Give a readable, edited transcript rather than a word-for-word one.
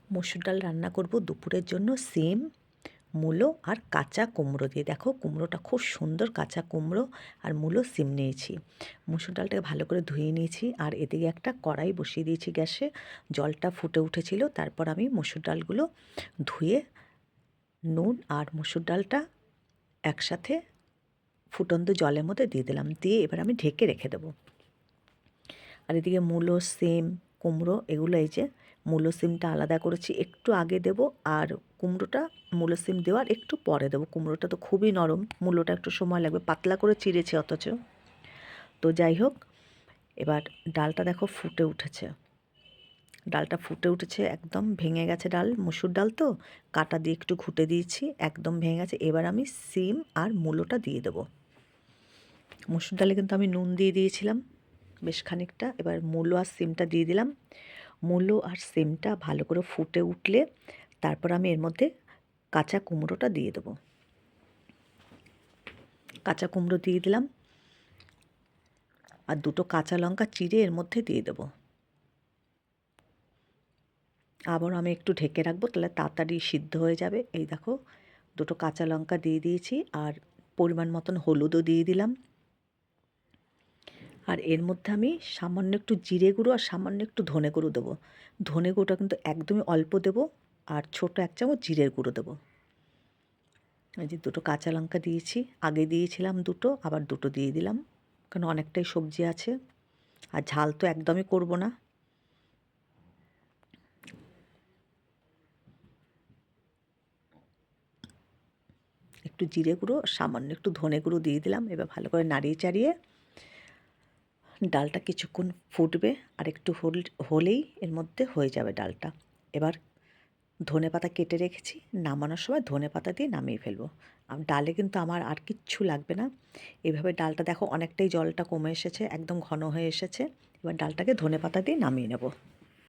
মসুর ডাল রান্না করব দুপুরের জন্য সিম, মূলো আর কাঁচা কুমড়ো দিয়ে। দেখো কুমড়োটা খুব সুন্দর কাঁচা কুমড়ো আর মূলো সিম নিয়েছি। মসুর ডালটাকে ভালো করে ধুয়ে নিয়েছি আর এদিকে একটা কড়াই বসিয়ে দিয়েছি গ্যাসে। জলটা ফুটে উঠেছিল, তারপর আমি মসুর ডালগুলো ধুয়ে নুন আর মসুর ডালটা একসাথে ফুটন্ত জলের মধ্যে দিয়ে দিলাম, দিয়ে এবার আমি ঢেকে রেখে দেবো। আর এদিকে মূলো, সিম, কুমড়ো এগুলো এই যে মূলো সিমটা আলাদা করেছি, একটু আগে দেবো আর কুমড়োটা মূলো সিম দেওয়ার একটু পরে দেবো। কুমড়োটা তো খুবই নরম, মূলোটা একটু সময় লাগবে, পাতলা করে চিড়েছি অথচ। তো যাই হোক, এবার ডালটা দেখো ফুটে উঠেছে, ডালটা ফুটে উঠেছে, একদম ভেঙে গেছে ডাল, মসুর ডাল তো কাঁটা দিয়ে একটু ঘুটে দিয়েছি, একদম ভেঙে গেছে। এবার আমি সিম আর মূলোটা দিয়ে দেবো। মসুর ডালে কিন্তু আমি নুন দিয়ে দিয়েছিলাম বেশ খানিকটা। এবার মূলো আর সিমটা দিয়ে দিলাম। মূলো আর সিমটা ভালো করে ফুটে উঠলে তারপর আমি এর মধ্যে কাঁচা কুমড়োটা দিয়ে দেবো। কাঁচা কুমড়ো দিয়ে দিলাম আর দুটো কাঁচা লঙ্কা চিড়ে এর মধ্যে দিয়ে দেবো। আবার আমি একটু ঢেকে রাখবো, তাহলে তাড়াতাড়ি সিদ্ধ হয়ে যাবে। এই দেখো দুটো কাঁচা লঙ্কা দিয়ে দিয়েছি আর পরিমাণ মতন হলুদও দিয়ে দিলাম। আর এর মধ্যে আমি সামান্য একটু জিরে গুঁড়ো আর সামান্য একটু ধনে গুঁড়ো দেবো। ধনে গুঁড়োটা কিন্তু একদমই অল্প দেবো আর ছোটো 1 চামচ জিরের গুঁড়ো দেবো। এই যে দুটো কাঁচা লঙ্কা দিয়েছি, আগে দিয়েছিলাম দুটো, আবার দুটো দিয়ে দিলাম, কারণ অনেকটাই সবজি আছে আর ঝাল তো একদমই করব না। একটু জিরে গুঁড়ো, সামান্য একটু ধনে গুঁড়ো দিয়ে দিলাম। এবার ভালো করে নাড়িয়ে চাড়িয়ে ডালটা কিছুক্ষণ ফুটবে, আর একটু হলেই এর মধ্যে হয়ে যাবে ডালটা। এবার ধনেপাতা কেটে রেখেছি, নামানোর সময় ধনেপাতা দিয়ে নামিয়ে ফেলবো। ডালে কিন্তু আমার আর কিচ্ছু লাগবে না। এভাবে ডালটা দেখো অনেকটাই জলটা কমে এসেছে, একদম ঘন হয়ে এসেছে। এবার ডালটাকে ধনেপাতা দিয়ে নামিয়ে নেব।